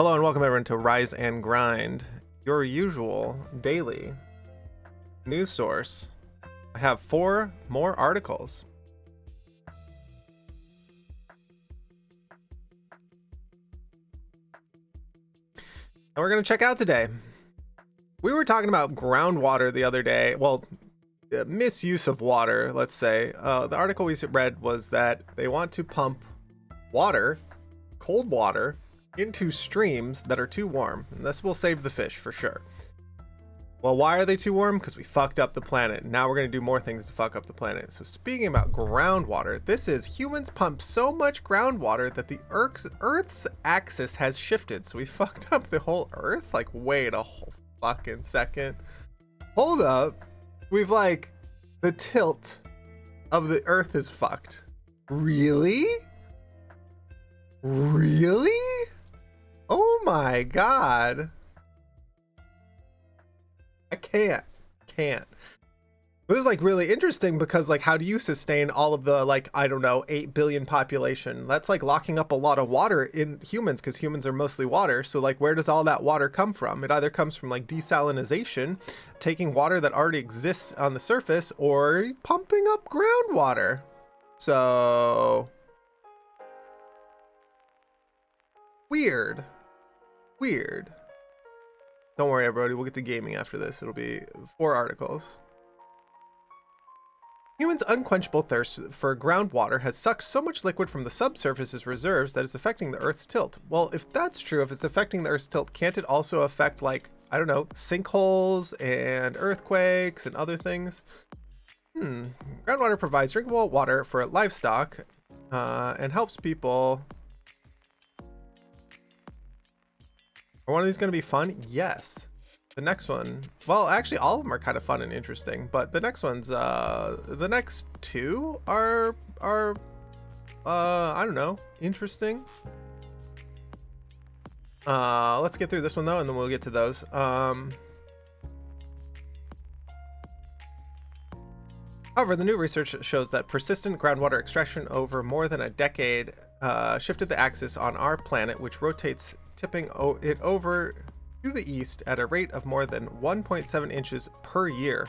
Hello and welcome everyone to Rise and Grind, your usual daily news source. I have 4 more articles. And we're going to check out today. We were talking about groundwater the other day. Well, misuse of water, let's say. The article we read was that they want to pump water, cold water, into streams that are too warm, and this will save the fish for sure. Well, why are they too warm? Because we fucked up the planet. Now we're going to do more things to fuck up the planet. So speaking about groundwater, this is humans pump so much groundwater that the Earth's axis has shifted. So we fucked up the whole Earth? Like, wait a whole fucking second. Hold up. We've the tilt of the Earth is fucked. Really? Really? Oh my god. I can't. This is really interesting because how do you sustain all of the I don't know 8 billion population? That's locking up a lot of water in humans because humans are mostly water. So where does all that water come from? It either comes from desalinization, taking water that already exists on the surface, or pumping up groundwater. So weird. Don't worry, everybody. We'll get to gaming after this. It'll be 4 articles. Humans' unquenchable thirst for groundwater has sucked so much liquid from the subsurface's reserves that it's affecting the Earth's tilt. Well, if that's true, if it's affecting the Earth's tilt, can't it also affect, I don't know, sinkholes and earthquakes and other things? Groundwater provides drinkable water for livestock and helps people. Are one of these going to be fun? Yes. The next one, well, actually all of them are kind of fun and interesting, but the next one's the next 2 are I don't know, interesting. Let's get through this one though, and then we'll get to those. However, the new research shows that persistent groundwater extraction over more than a decade shifted the axis on our planet, which rotates, tipping it over to the east at a rate of more than 1.7 inches per year.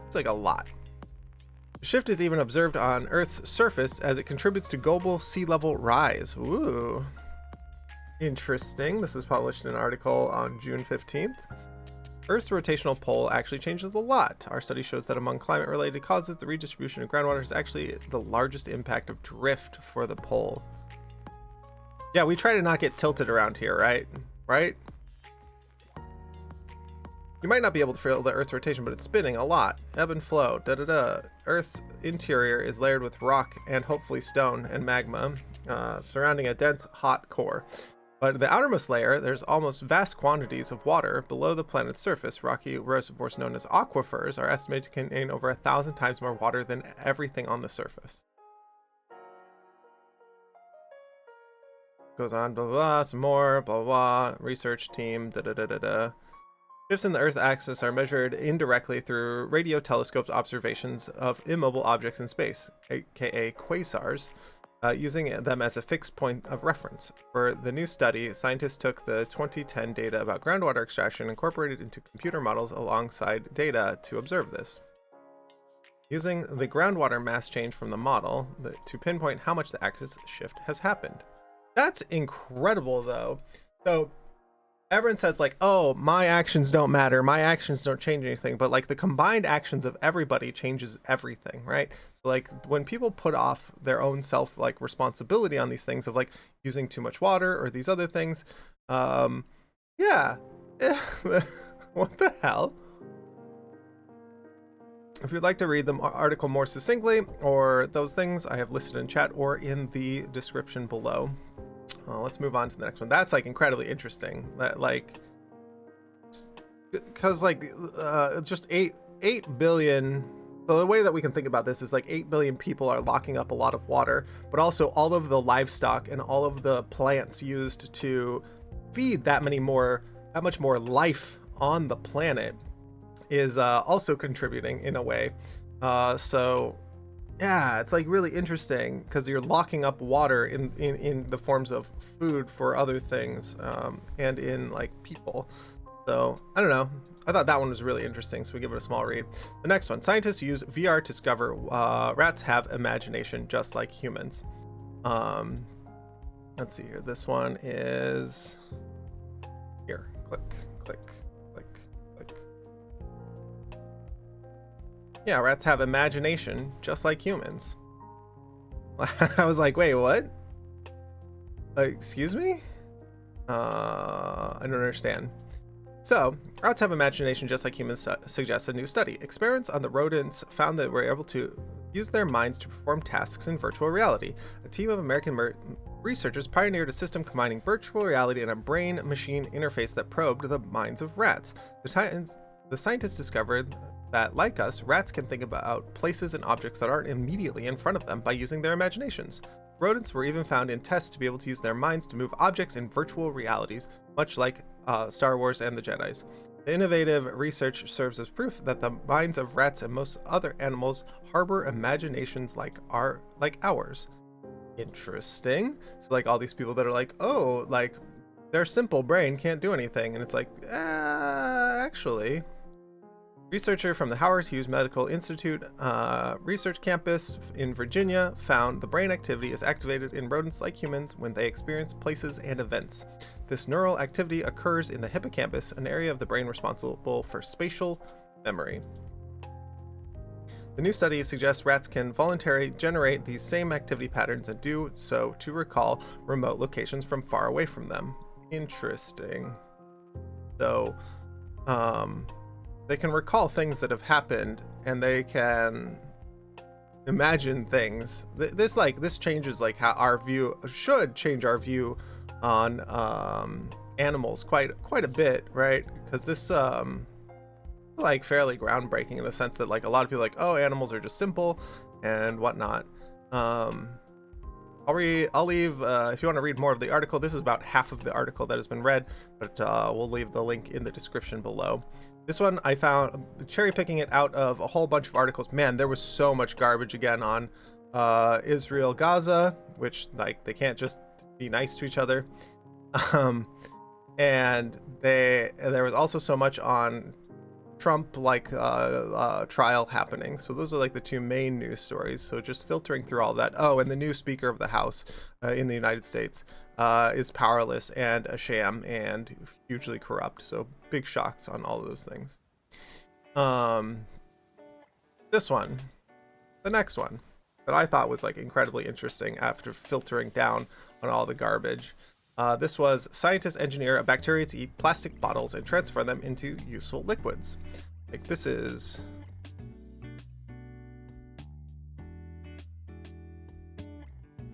It's a lot. The shift is even observed on Earth's surface as it contributes to global sea level rise. Ooh, interesting. This was published in an article on June 15th. Earth's rotational pole actually changes a lot. Our study shows that among climate-related causes, the redistribution of groundwater is actually the largest impact of drift for the pole. Yeah, we try to not get tilted around here, right? You might not be able to feel the Earth's rotation, but it's spinning a lot. Ebb and flow, Earth's interior is layered with rock and hopefully stone and magma, surrounding a dense, hot core. But the outermost layer, there's almost vast quantities of water below the planet's surface. Rocky reservoirs known as aquifers are estimated to contain over 1,000 times more water than everything on the surface. Goes on, blah, blah, blah, some more, blah, blah, research team, Shifts in the Earth's axis are measured indirectly through radio telescopes observations of immobile objects in space, aka quasars, using them as a fixed point of reference. For the new study, scientists took the 2010 data about groundwater extraction and incorporated into computer models alongside data to observe this. Using the groundwater mass change from the model to pinpoint how much the axis shift has happened. That's incredible, though. So everyone says oh, my actions don't matter, my actions don't change anything, but the combined actions of everybody changes everything, right? So when people put off their own self responsibility on these things of using too much water or these other things, yeah. What the hell? If you'd like to read the article more succinctly or those things, I have listed in chat or in the description below. Let's move on to the next one. That's incredibly interesting. That because just 8 billion. So the way that we can think about this is 8 billion people are locking up a lot of water, but also all of the livestock and all of the plants used to feed that much more life on the planet is also contributing in a way. So Yeah, it's like really interesting because you're locking up water in the forms of food for other things, and in like people. So I don't know. I thought that one was really interesting, so we give it a small read. The next one: scientists use VR to discover rats have imagination just like humans. Um, let's see here. This one is here. Click, click, click, click. Yeah, rats have imagination just like humans. I was like, wait, what? Excuse me? I don't understand. So, rats have imagination just like humans, suggests a new study. Experiments on the rodents found that they were able to use their minds to perform tasks in virtual reality. A team of American researchers pioneered a system combining virtual reality and a brain-machine interface that probed the minds of rats. The scientists discovered that, like us, rats can think about places and objects that aren't immediately in front of them by using their imaginations. Rodents were even found in tests to be able to use their minds to move objects in virtual realities, much like Star Wars and the Jedis. The innovative research serves as proof that the minds of rats and most other animals harbor imaginations like ours. Interesting. So like all these people that are like, oh, like their simple brain can't do anything, and it's like, actually. Researcher from the Howard Hughes Medical Institute research campus in Virginia found the brain activity is activated in rodents like humans when they experience places and events. This neural activity occurs in the hippocampus, an area of the brain responsible for spatial memory. The new study suggests rats can voluntarily generate these same activity patterns and do so to recall remote locations from far away from them. Interesting. So, they can recall things that have happened, and they can imagine things. This changes like how our view should change our view on animals quite a bit, right? Because this like fairly groundbreaking in the sense that like a lot of people are like, oh, animals are just simple and whatnot. I'll leave if you want to read more of the article. This is about half of the article that has been read, but we'll leave the link in the description below. This one I found cherry picking it out of a whole bunch of articles. Man, there was so much garbage again on Israel, Gaza, which like they can't just be nice to each other. And there was also so much on Trump like trial happening. So those are like the two main news stories. So just filtering through all that. Oh, and the new Speaker of the House in the United States is powerless and a sham and hugely corrupt. So big shocks on all of those things. This one, the next one that I thought was like incredibly interesting after filtering down on all the garbage. This was scientists engineer a bacteria to eat plastic bottles and transfer them into useful liquids. Like this is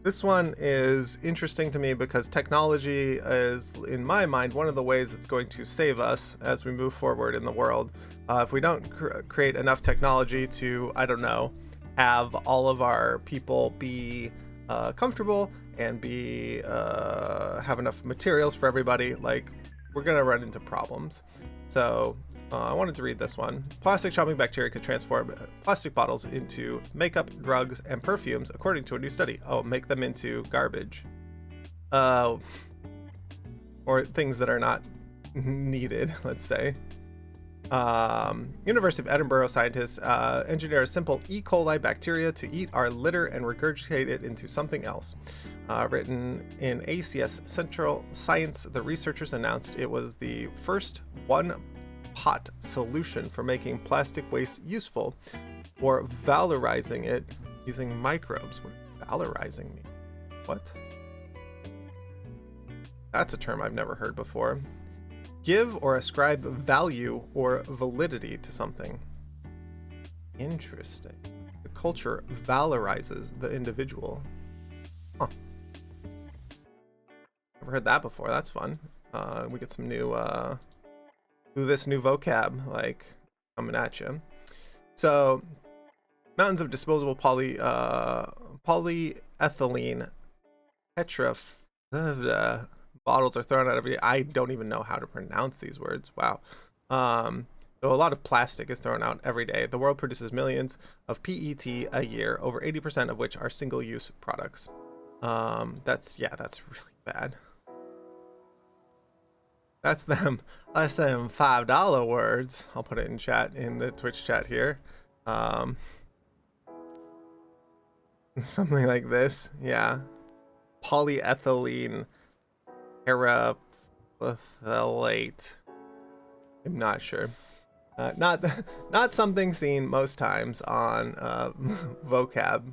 This one is interesting to me because technology is, in my mind, one of the ways that's going to save us as we move forward in the world. If we don't create enough technology to, I don't know, have all of our people be comfortable and be have enough materials for everybody, like we're gonna run into problems. So I wanted to read this one. Plastic shopping bacteria could transform plastic bottles into makeup, drugs, and perfumes, according to a new study. Oh, make them into garbage. Or things that are not needed, let's say. University of Edinburgh scientists engineer a simple E. coli bacteria to eat our litter and regurgitate it into something else. Written in ACS Central Science, the researchers announced it was the first one-pot solution for making plastic waste useful, or valorizing it using microbes. What does valorizing mean? What? That's a term I've never heard before. Give or ascribe value or validity to something. Interesting. The culture valorizes the individual. Huh. Never heard that before. That's fun. We get some new new vocab like coming at you. So mountains of disposable polyethylene bottles are thrown out every day. I don't even know how to pronounce these words. Wow. So a lot of plastic is thrown out every day. The world produces millions of PET a year, over 80% of which are single-use products. That's really bad. That's them $5 words. I'll put it in chat, in the Twitch chat here. Something like this. Yeah. Polyethylene terephthalate. I'm not sure. Not something seen most times on vocab.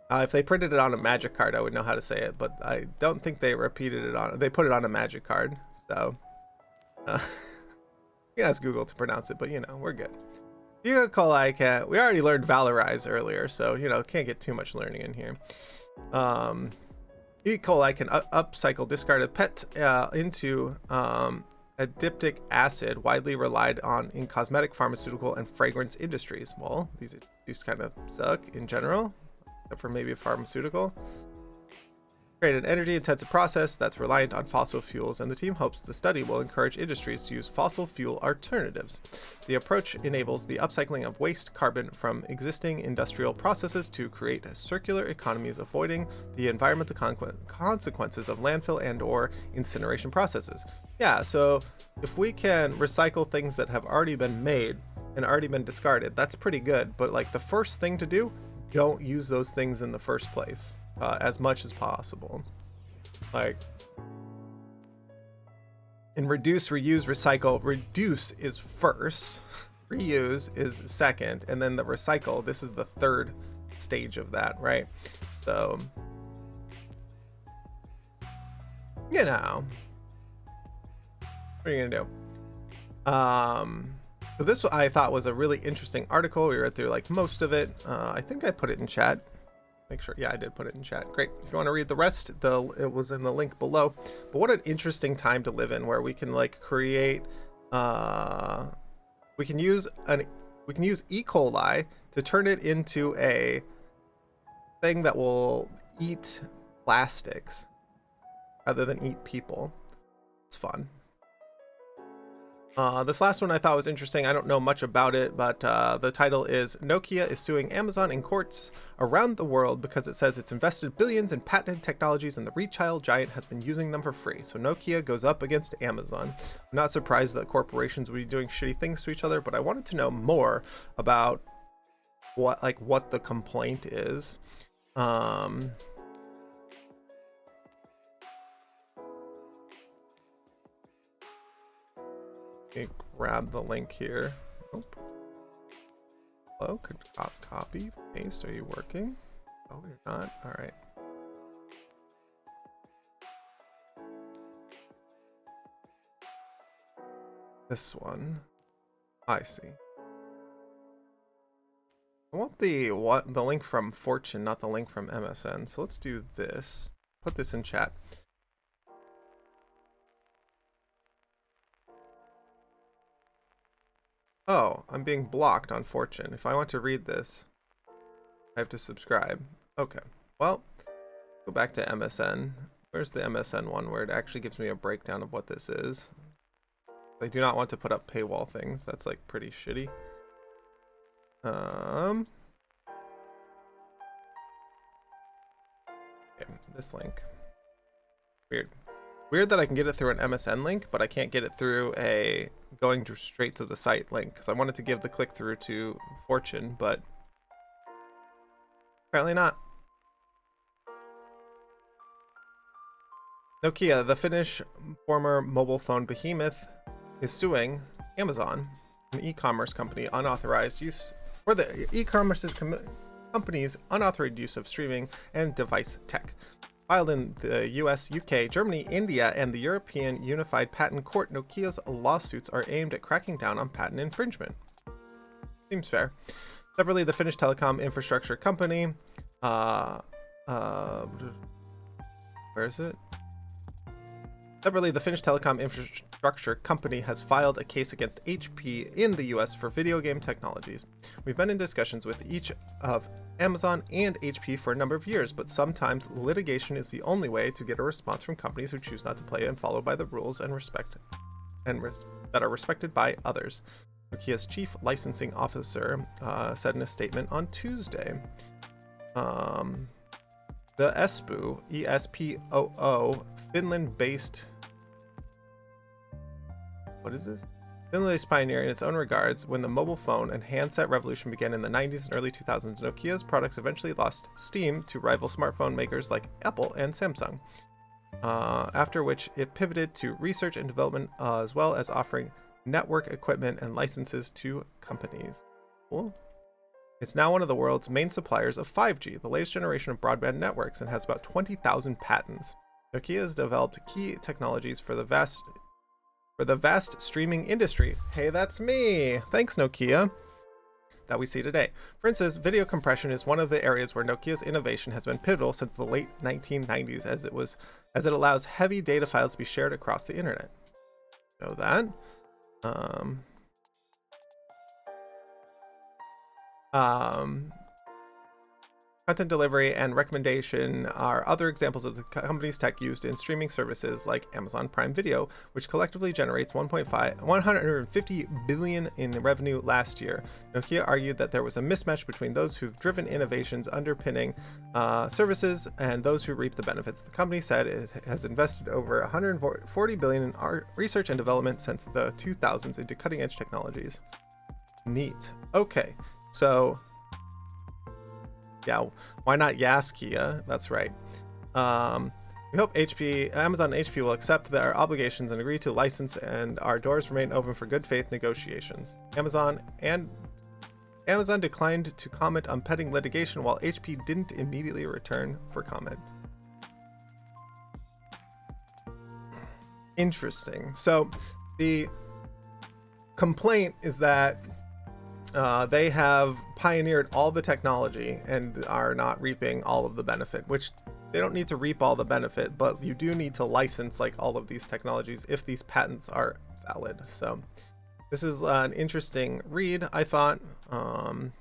If they printed it on a magic card, I would know how to say it, but I don't think they repeated it on. They put it on a magic card, so you can ask Google to pronounce it, but you know, we're good. E. coli can't. We already learned valorize earlier, so you know, can't get too much learning in here. E. coli can upcycle discarded PET into adipic acid, widely relied on in cosmetic, pharmaceutical, and fragrance industries. Well, these kind of suck in general, except for maybe pharmaceutical. Create an energy-intensive process that's reliant on fossil fuels, and the team hopes the study will encourage industries to use fossil fuel alternatives. The approach enables the upcycling of waste carbon from existing industrial processes to create circular economies, avoiding the environmental consequences of landfill and/or incineration processes. Yeah, so if we can recycle things that have already been made and already been discarded, that's pretty good. But like the first thing to do, don't use those things in the first place. As much as possible. Like, in reduce, reuse, recycle, reduce is first, reuse is second, and then the recycle, this is the third stage of that, right? So, you know, what are you gonna do? So this I thought was a really interesting article. We read through like most of it. I think I put it in chat. Make sure, yeah, I did put it in chat. Great. If you want to read the rest, it was in the link below. But what an interesting time to live in, where we can like create, we can use E. coli to turn it into a thing that will eat plastics rather than eat people. It's fun. This last one I thought was interesting. I don't know much about it, but the title is Nokia is suing Amazon in courts around the world because it says it's invested billions in patented technologies and the retail giant has been using them for free. So Nokia goes up against Amazon. I'm not surprised that corporations would be doing shitty things to each other, but I wanted to know more about what the complaint is. Grab the link here. Nope. Hello, could copy, paste. Are you working? Oh, you're not. All right. This one. I see. I want the link from Fortune, not the link from MSN. So let's do this. Put this in chat. Oh, I'm being blocked on Fortune. If I want to read this, I have to subscribe. Okay, well, go back to MSN. Where's the MSN one where it actually gives me a breakdown of what this is? I do not want to put up paywall things. That's like pretty shitty. Okay, this link. Weird that I can get it through an MSN link, but I can't get it through a going straight to the site link, because I wanted to give the click through to Fortune, but apparently not. Nokia, the Finnish former mobile phone behemoth, is suing Amazon, an e-commerce company, unauthorized use for the e-commerce company's unauthorized use of streaming and device tech. Filed in the US, UK, Germany, India, and the European Unified Patent Court, Nokia's lawsuits are aimed at cracking down on patent infringement. Seems fair. Separately, the Finnish telecom infrastructure company, where is it? Separately, the Finnish telecom infrastructure company has filed a case against HP in the US for video game technologies. We've been in discussions with each of Amazon and HP for a number of years, but sometimes litigation is the only way to get a response from companies who choose not to play and follow by the rules and that are respected by others. Nokia's chief licensing officer said in a statement on Tuesday. The Espoo, ESPOO, Finland-based... What is this? Finland-based pioneer in its own regards. When the mobile phone and handset revolution began in the 90s and early 2000s, Nokia's products eventually lost steam to rival smartphone makers like Apple and Samsung. After which it pivoted to research and development as well as offering network equipment and licenses to companies. Cool. It's now one of the world's main suppliers of 5G, the latest generation of broadband networks, and has about 20,000 patents. Nokia has developed key technologies for the vast streaming industry. Hey, that's me. Thanks, Nokia. That we see today. For instance, video compression is one of the areas where Nokia's innovation has been pivotal since the late 1990s, as it allows heavy data files to be shared across the internet. Know that. Content delivery and recommendation are other examples of the company's tech used in streaming services like Amazon Prime Video, which collectively generates 150 billion in revenue last year. Nokia argued that there was a mismatch between those who've driven innovations underpinning services and those who reap the benefits. The company said it has invested over 140 billion in research and development since the 2000s into cutting-edge technologies. Neat. Okay, so yeah, why not Kia? That's right. We hope Amazon and HP will accept their obligations and agree to license, and our doors remain open for good faith negotiations. Amazon declined to comment on pending litigation, while HP didn't immediately return for comment. Interesting. So the complaint is that they have pioneered all the technology and are not reaping all of the benefit, which they don't need to reap all the benefit, but you do need to license like all of these technologies if these patents are valid. So this is an interesting read, I thought. And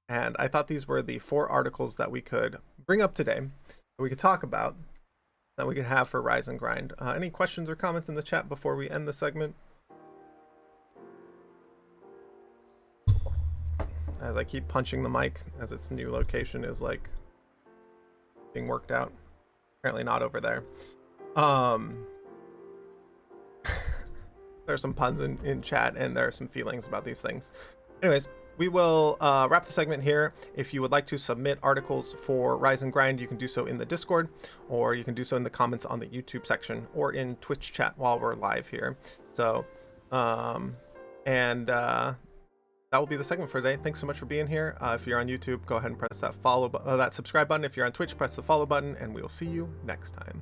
I thought these were the 4 articles that we could bring up today, that we could talk about, that we could have for Rise and Grind. Any questions or comments in the chat before we end the segment? As I keep punching the mic, as its new location is like being worked out. Apparently not over there. There's some puns in chat, and there are some feelings about these things. Anyways, we will wrap the segment here. If you would like to submit articles for Rise and Grind, you can do so in the Discord, or you can do so in the comments on the YouTube section, or in Twitch chat while we're live here. So, that will be the segment for today. Thanks so much for being here. If you're on YouTube, go ahead and press that that subscribe button. If you're on Twitch, press the follow button, and we will see you next time.